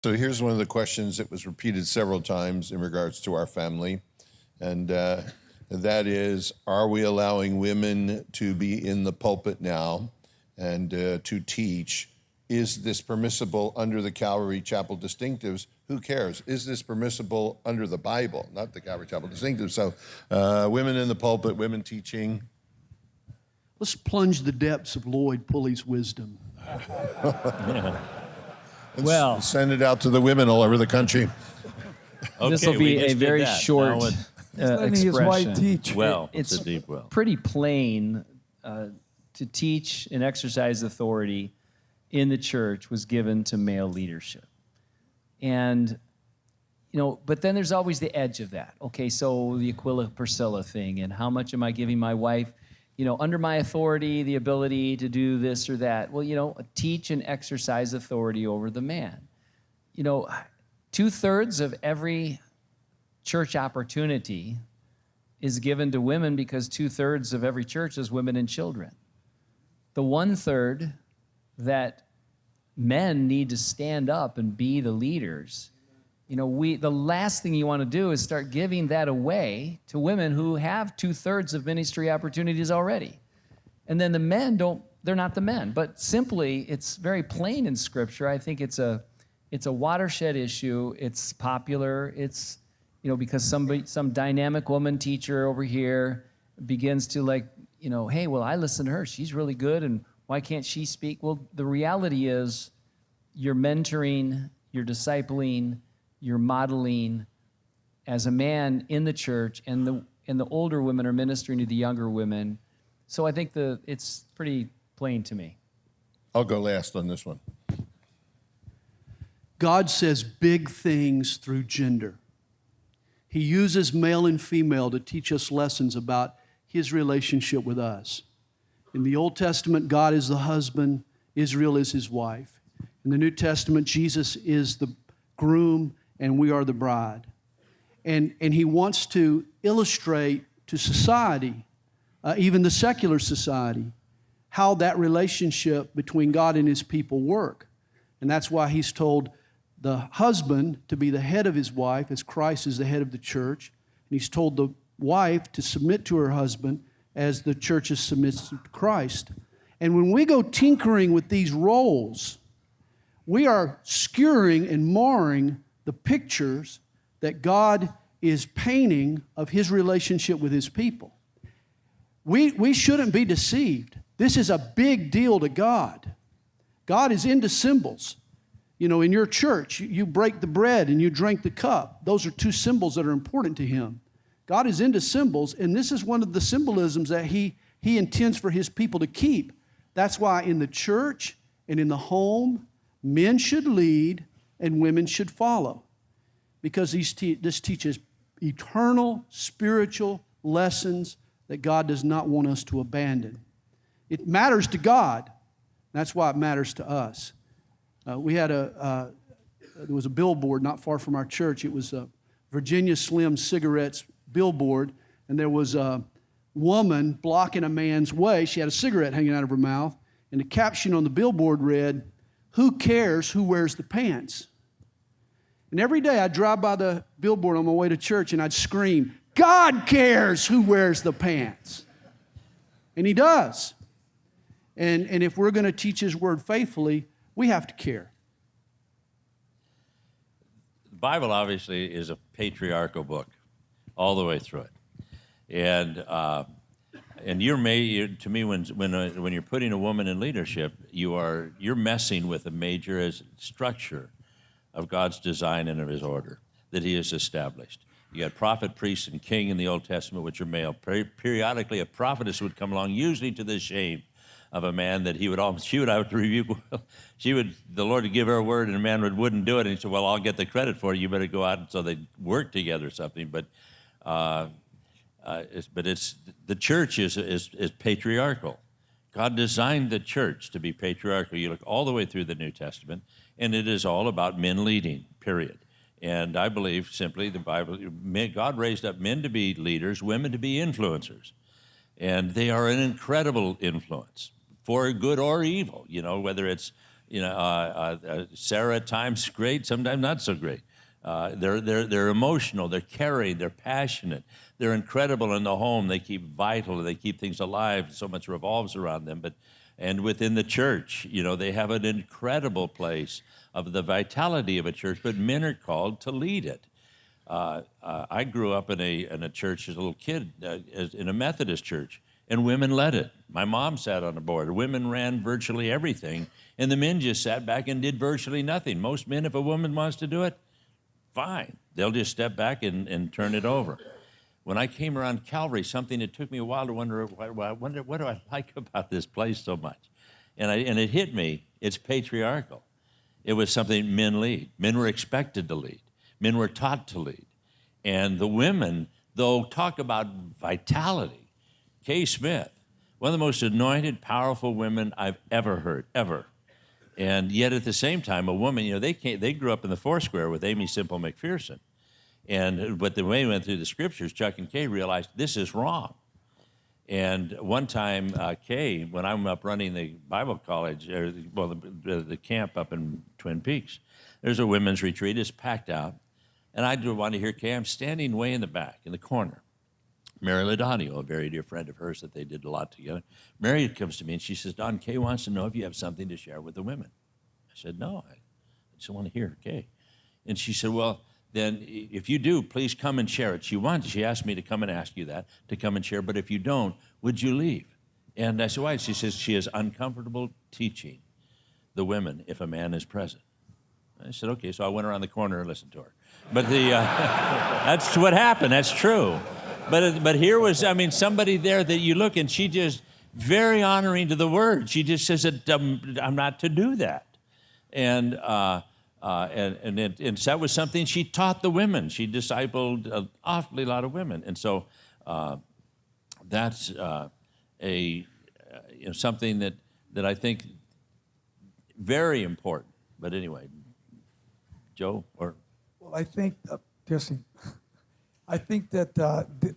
So here's one of the questions that was repeated several times in regards to our family. And that is, are we allowing women to be in the pulpit now and to teach? Is this permissible under the Calvary Chapel distinctives? Who cares? Is this permissible under the Bible, not the Calvary Chapel distinctives? So women in the pulpit, women teaching. Let's plunge the depths of Lloyd Pulley's wisdom. Well, send it out to the women all over the country. Okay, this will be a very short expression. His wife teach. Well, it's deep well. Pretty plain to teach and exercise authority in the church was given to male leadership. And, you know, but then there's always the edge of that. Okay, so the Aquila Priscilla thing, and how much am I giving my wife, you know, under my authority, the ability to do this or that? Well, you know, teach and exercise authority over the man. You know, 2/3 of every church opportunity is given to women because 2/3 of every church is women and children. The 1/3 that men need to stand up and be the leaders, you know, the last thing you want to do is start giving that away to women who have 2/3 of ministry opportunities already. And then the men they're not the men. But simply, it's very plain in Scripture. I think it's a watershed issue. It's popular. It's, you know, because some dynamic woman teacher over here begins to, like, you know, hey, well, I listen to her. She's really good, and why can't she speak? Well, the reality is you're mentoring, you're discipling, you're modeling as a man in the church, and the older women are ministering to the younger women. So I think it's pretty plain to me. I'll go last on this one. God says big things through gender. He uses male and female to teach us lessons about his relationship with us. In the Old Testament, God is the husband, Israel is his wife. In the New Testament, Jesus is the groom and we are the bride. And he wants to illustrate to society, even the secular society, how that relationship between God and his people work. And that's why he's told the husband to be the head of his wife, as Christ is the head of the church. And he's told the wife to submit to her husband as the church is submitted to Christ. And when we go tinkering with these roles, we are skewering and marring the pictures that God is painting of his relationship with his people. We shouldn't be deceived. This is a big deal to God. God is into symbols. You know, in your church, you break the bread and you drink the cup. Those are two symbols that are important to him. God is into symbols, and this is one of the symbolisms that he intends for his people to keep. That's why in the church and in the home, men should lead and women should follow, because this teaches eternal spiritual lessons that God does not want us to abandon. It matters to God. That's why it matters to us. We had there was a billboard not far from our church. It was a Virginia Slim cigarettes billboard, and there was a woman blocking a man's way. She had a cigarette hanging out of her mouth, and the caption on the billboard read, "Who cares who wears the pants?" And every day I'd drive by the billboard on my way to church, and I'd scream, "God cares who wears the pants." And he does. And if we're going to teach his word faithfully, we have to care. The Bible obviously is a patriarchal book all the way through it. And you're made, to me, when you're putting a woman in leadership, you're messing with a major structure of God's design and of his order that he has established. You got prophet, priest, and king in the Old Testament, which are male. Periodically, a prophetess would come along, usually to the shame of a man that she would have to rebuke. The Lord would give her a word, and a man wouldn't do it. And he said, "Well, I'll get the credit for it. You better go out." And so they work together or something. But the church is patriarchal. God designed the church to be patriarchal. You look all the way through the New Testament, and it is all about men leading, period. And I believe simply the Bible, God raised up men to be leaders, women to be influencers. And they are an incredible influence, for good or evil, you know, whether it's Sarah at times great, sometimes not so great. They're emotional, they're caring, they're passionate, they're incredible in the home. They keep vital, they keep things alive. So much revolves around them. And within the church, they have an incredible place of the vitality of a church. But men are called to lead it. I grew up in a church as a little kid, in a Methodist church, and women led it. My mom sat on the board. Women ran virtually everything, and the men just sat back and did virtually nothing. Most men, if a woman wants to do it, fine. They'll just step back and turn it over. When I came around Calvary, something that took me a while to wonder what do I like about this place so much? And it hit me, it's patriarchal. It was something men lead. Men were expected to lead. Men were taught to lead. And the women, though, talk about vitality. Kay Smith, one of the most anointed, powerful women I've ever heard, ever. And yet at the same time, a woman, they grew up in the Foursquare with Amy Simple McPherson. But the way we went through the scriptures, Chuck and Kay realized this is wrong. And one time, Kay, when I'm up running the Bible college, the camp up in Twin Peaks, there's a women's retreat, it's packed out. And I do want to hear Kay. I'm standing way in the back, in the corner. Mary Ladonio, a very dear friend of hers that they did a lot together. Mary comes to me and she says, Don, Kay wants to know if you have something to share with the women. I said, no, I just want to hear Kay. And she said, well, then if you do, please come and share it. She asked me to come and ask you that, to come and share, but if you don't, would you leave? And I said, why? She says she is uncomfortable teaching the women if a man is present. I said, okay, so I went around the corner and listened to her. But that's what happened, that's true. But here was, somebody there that you look and she just very honoring to the word. She just says that I'm not to do that. And that was something she taught the women. She discipled an awfully lot of women. And so that's something that I think very important. But anyway, Joe? Well, I think, Jesse, I think that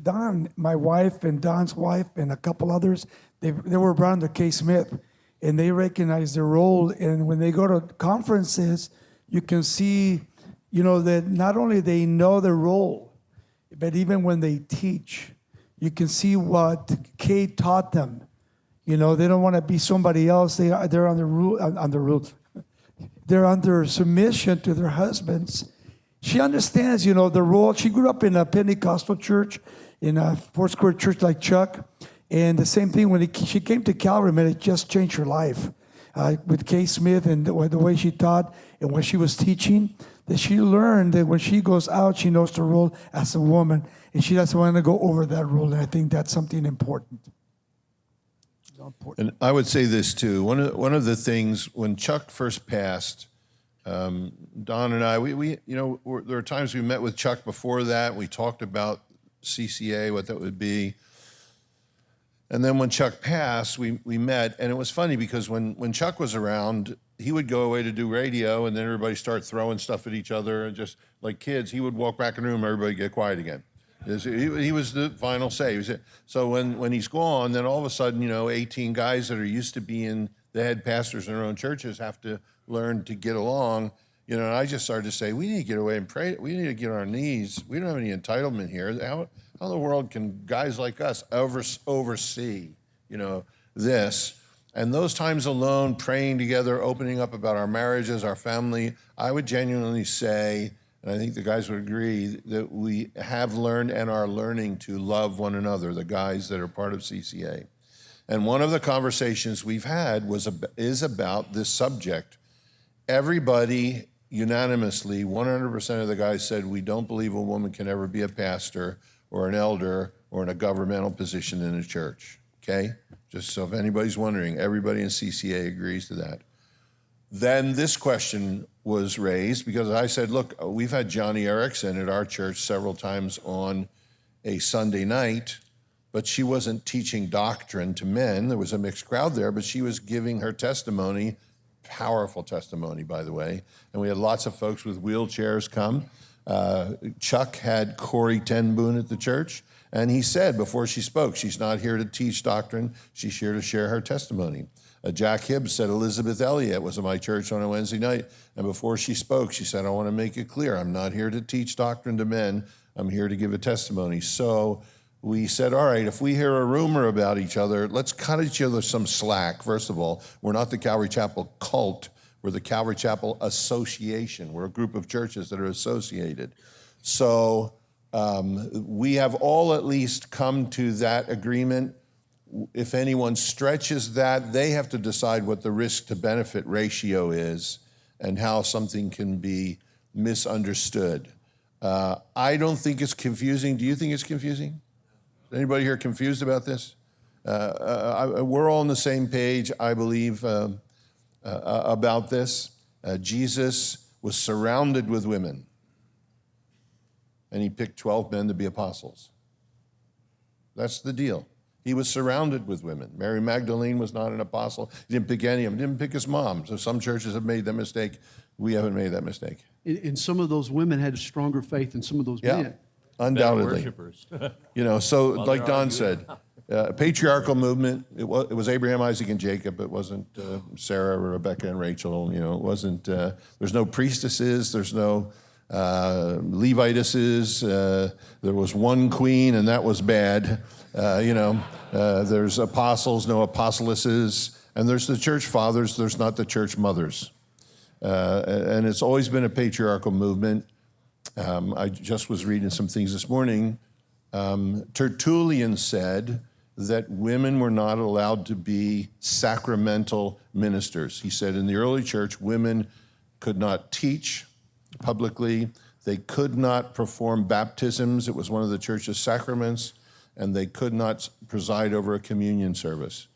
Don, my wife, and Don's wife, and a couple others, they were around the Kay Smith, and they recognize their role. And when they go to conferences, you can see, that not only they know their role, but even when they teach, you can see what Kay taught them. They don't want to be somebody else. They're they're under submission to their husbands. She understands, the role. She grew up in a Pentecostal church, in a Foursquare church like Chuck. And the same thing when she came to Calvary, man, it just changed her life. With Kay Smith and the way she taught and when she was teaching, that she learned that when she goes out, she knows the role as a woman. And she doesn't want to go over that role. And I think that's something important. And I would say this too. One of the things when Chuck first passed, Don and I, there were times we met with Chuck before that. We talked about CCA, what that would be. And then when Chuck passed, we met. And it was funny because when Chuck was around, he would go away to do radio, and then everybody start throwing stuff at each other. And just like kids, he would walk back in the room, everybody get quiet again. He was the final say. So when he's gone, then all of a sudden, 18 guys that are used to being the head pastors in their own churches have to learn to get along. And I just started to say, we need to get away and pray. We need to get on our knees. We don't have any entitlement here. How in the world can guys like us oversee, this? And those times alone, praying together, opening up about our marriages, our family, I would genuinely say, and I think the guys would agree, that we have learned and are learning to love one another, the guys that are part of CCA. And one of the conversations we've had is about this subject. Everybody unanimously, 100% of the guys said, we don't believe a woman can ever be a pastor or an elder or in a governmental position in a church, okay? Just so if anybody's wondering, everybody in CCA agrees to that. Then this question was raised because I said, look, we've had Johnny Erickson at our church several times on a Sunday night, but she wasn't teaching doctrine to men. There was a mixed crowd there, but she was giving her testimony, powerful testimony, by the way. And we had lots of folks with wheelchairs come. Chuck had Corey Ten Boom at the church, and he said before she spoke, she's not here to teach doctrine, she's here to share her testimony. Jack Hibbs said Elizabeth Elliot was at my church on a Wednesday night, and before she spoke, she said, I want to make it clear, I'm not here to teach doctrine to men, I'm here to give a testimony. So we said, all right, if we hear a rumor about each other, let's cut each other some slack. First of all, we're not the Calvary Chapel cult, we're the Calvary Chapel Association. We're a group of churches that are associated. So we have all at least come to that agreement. If anyone stretches that, they have to decide what the risk to benefit ratio is and how something can be misunderstood. I don't think it's confusing. Do you think it's confusing? Is anybody here confused about this? We're all on the same page, I believe, about this. Jesus was surrounded with women, and he picked 12 men to be apostles. That's the deal. He was surrounded with women. Mary Magdalene was not an apostle. He didn't pick any of them. He didn't pick his mom. So some churches have made that mistake. We haven't made that mistake. And some of those women had a stronger faith than some of those men. Undoubtedly. Worshipers. So like Don said, patriarchal movement, it was Abraham, Isaac, and Jacob. It wasn't Sarah, Rebecca, and Rachel. It wasn't, there's no priestesses, there's no Levitesses. There was one queen, and that was bad. There's apostles, no apostolesses, and there's the church fathers, there's not the church mothers. And it's always been a patriarchal movement. I just was reading some things this morning. Tertullian said that women were not allowed to be sacramental ministers. He said in the early church, women could not teach publicly. They could not perform baptisms. It was one of the church's sacraments. And they could not preside over a communion service.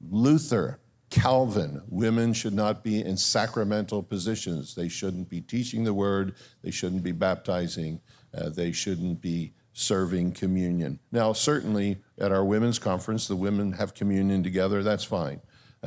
Luther, Calvin, women should not be in sacramental positions. They shouldn't be teaching the word. They shouldn't be baptizing. They shouldn't be serving communion. Now, certainly at our women's conference, the women have communion together. That's fine.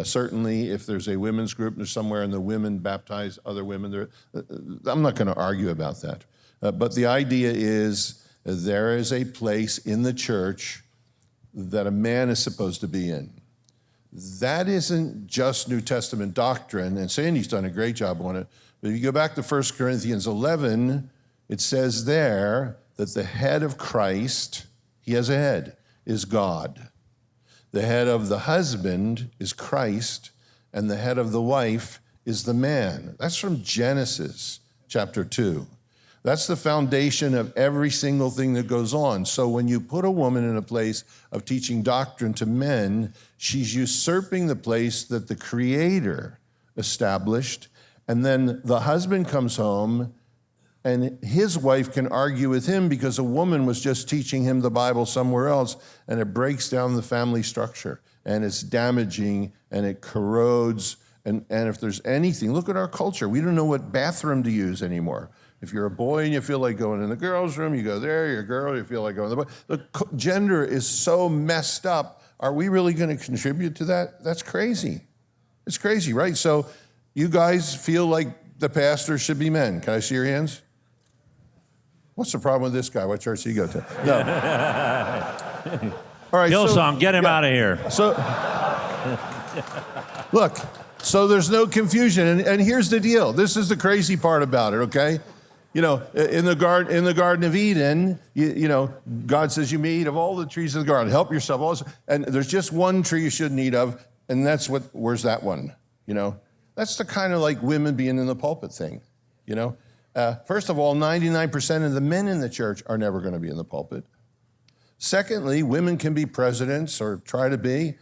Certainly, if there's a women's group there's somewhere and the women baptize other women, I'm not going to argue about that. But the idea is there is a place in the church that a man is supposed to be in. That isn't just New Testament doctrine, and Sandy's done a great job on it, but if you go back to 1 Corinthians 11, it says there that the head of Christ, he has a head, is God. The head of the husband is Christ, and the head of the wife is the man. That's from Genesis chapter 2. That's the foundation of every single thing that goes on. So when you put a woman in a place of teaching doctrine to men, she's usurping the place that the Creator established. And then the husband comes home and his wife can argue with him because a woman was just teaching him the Bible somewhere else, and it breaks down the family structure, and it's damaging, and it corrodes. And if there's anything, look at our culture. We don't know what bathroom to use anymore. If you're a boy and you feel like going in the girls' room, you go there. You're a girl, you feel like going to the boy. Look, gender is so messed up. Are we really going to contribute to that? That's crazy. It's crazy, right? So you guys feel like the pastor should be men. Can I see your hands? What's the problem with this guy? What church do you go to? No. All right. Hillsong, get him out of here. So, look, so there's no confusion. And here's the deal. This is the crazy part about it, okay? In the Garden of Eden, God says you may eat of all the trees of the garden. Help yourself. Also, and there's just one tree you shouldn't eat of, and where's that one? That's the kind of like women being in the pulpit thing, First of all, 99% of the men in the church are never going to be in the pulpit. Secondly, women can be presidents or try to be.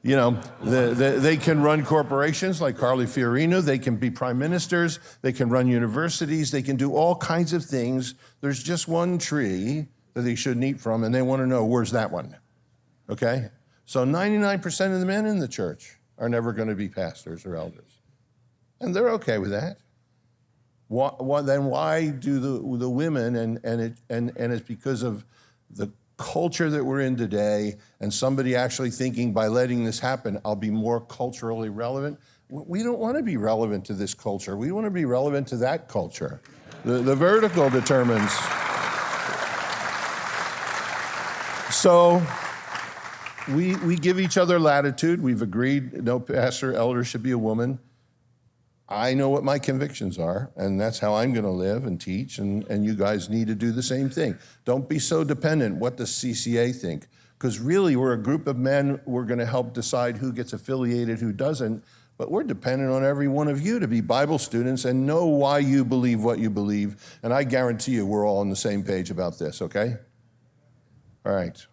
They can run corporations like Carly Fiorina. They can be prime ministers. They can run universities. They can do all kinds of things. There's just one tree that they shouldn't eat from, and they want to know, where's that one? Okay? So 99% of the men in the church are never going to be pastors or elders. And they're okay with that. Then why do the women, and it's because of the culture that we're in today, and somebody actually thinking by letting this happen, I'll be more culturally relevant. We don't want to be relevant to this culture. We want to be relevant to that culture. The vertical determines. So we give each other latitude. We've agreed no pastor, elder should be a woman. I know what my convictions are, and that's how I'm going to live and teach, and you guys need to do the same thing. Don't be so dependent. What does CCA think? Because really, we're a group of men. We're going to help decide who gets affiliated, who doesn't, but we're dependent on every one of you to be Bible students and know why you believe what you believe, and I guarantee you we're all on the same page about this, okay? All right.